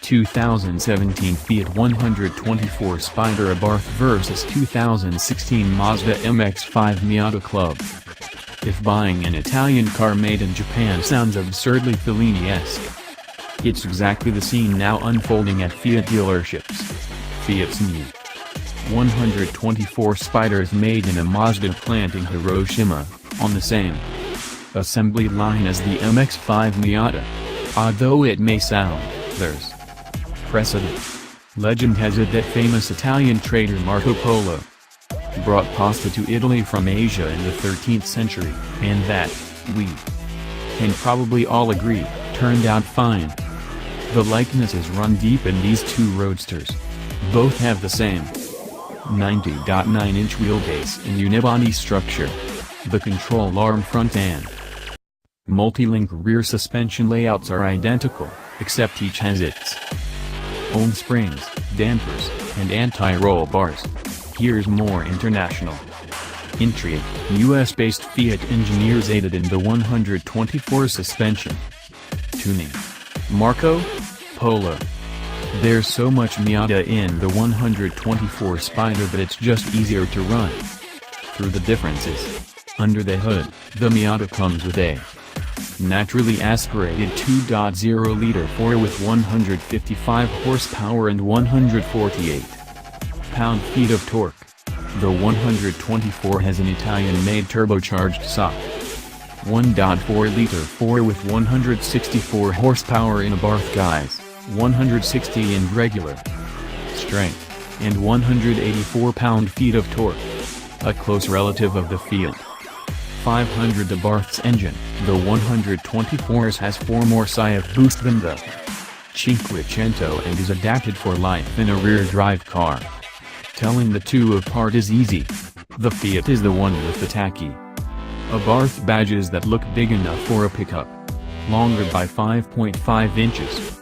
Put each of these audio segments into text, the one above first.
...2017 Fiat 124 Spider Abarth vs 2016 Mazda MX-5 Miata Club. If buying an Italian car made in Japan sounds absurdly Fellini-esque, it's exactly the scene now unfolding at Fiat dealerships. Fiat's new 124 Spider is made in a Mazda plant in Hiroshima, on the same assembly line as the MX-5 Miata. Odd though it may sound, there's precedent. Legend has it that famous Italian trader Marco Polo brought pasta to Italy from Asia in the 13th century, and that, we can probably all agree, turned out fine. The likeness is run deep in these two roadsters. Both have the same 90.9-inch wheelbase and unibody structure. The control arm front and multi-link rear suspension layouts are identical, except each has its own springs, dampers, and anti-roll bars. Here's more international intrigue. US-based Fiat engineers aided in the 124 suspension tuning. Marco Polo. There's so much Miata in the 124 Spider that it's just easier to run through the differences. Under the hood, the Miata comes with a naturally aspirated 2.0-liter 4 with 155 horsepower and 148 pound-feet of torque. The 124 has an Italian-made turbocharged SOC 1.4-liter 4 with 164 horsepower in Abarth guise, 160 in regular strength, and 184 pound-feet of torque. A close relative of the Fiat 500 Abarth's engine, the 124's has 4 more psi of boost than the Cinquecento and is adapted for life in a rear-drive car. Telling the two apart is easy. The Fiat is the one with the tacky Abarth badges that look big enough for a pickup, longer by 5.5 inches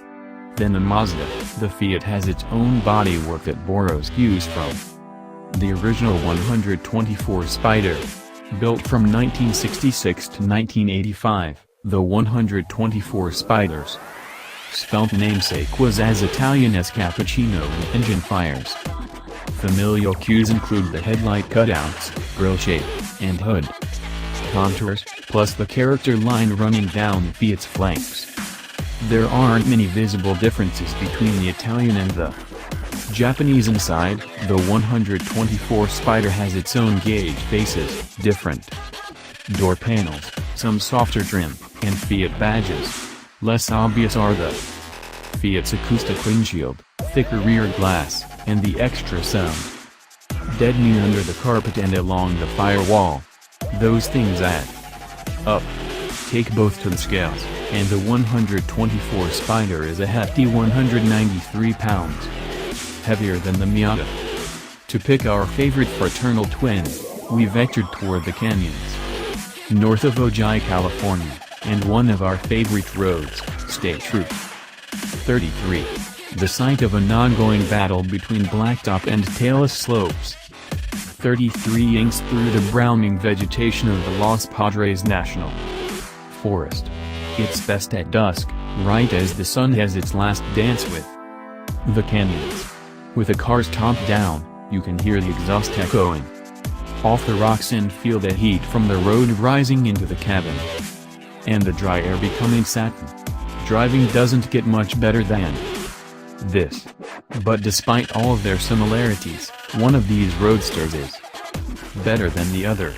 than the Mazda. The Fiat has its own bodywork that borrows cues from the original 124 Spider. Built from 1966 to 1985, the 124 Spider's svelte namesake was as Italian as cappuccino and engine fires. Familial cues include the headlight cutouts, grille shape, and hood contours, plus the character line running down Fiat's flanks. There aren't many visible differences between the Italian and the Japanese inside. The 124 Spider has its own gauge faces, different door panels, some softer trim, and Fiat badges. Less obvious are the Fiat's acoustic windshield, thicker rear glass, and the extra sound dead near under the carpet and along the firewall. Those things add up. Take both to the scales, and the 124 Spider is a hefty 193 pounds heavier than the Miata. To pick our favorite fraternal twin, we vectored toward the canyons north of Ojai, California, and one of our favorite roads, State Route 33, the site of an ongoing battle between blacktop and tailless slopes. 33 inks through the browning vegetation of the Los Padres National Forest. It's best at dusk, right as the sun has its last dance with the canyons. With the car's top down, you can hear the exhaust echoing off the rocks and feel the heat from the road rising into the cabin, and the dry air becoming satin. Driving doesn't get much better than this. But despite all of their similarities, one of these roadsters is better than the other.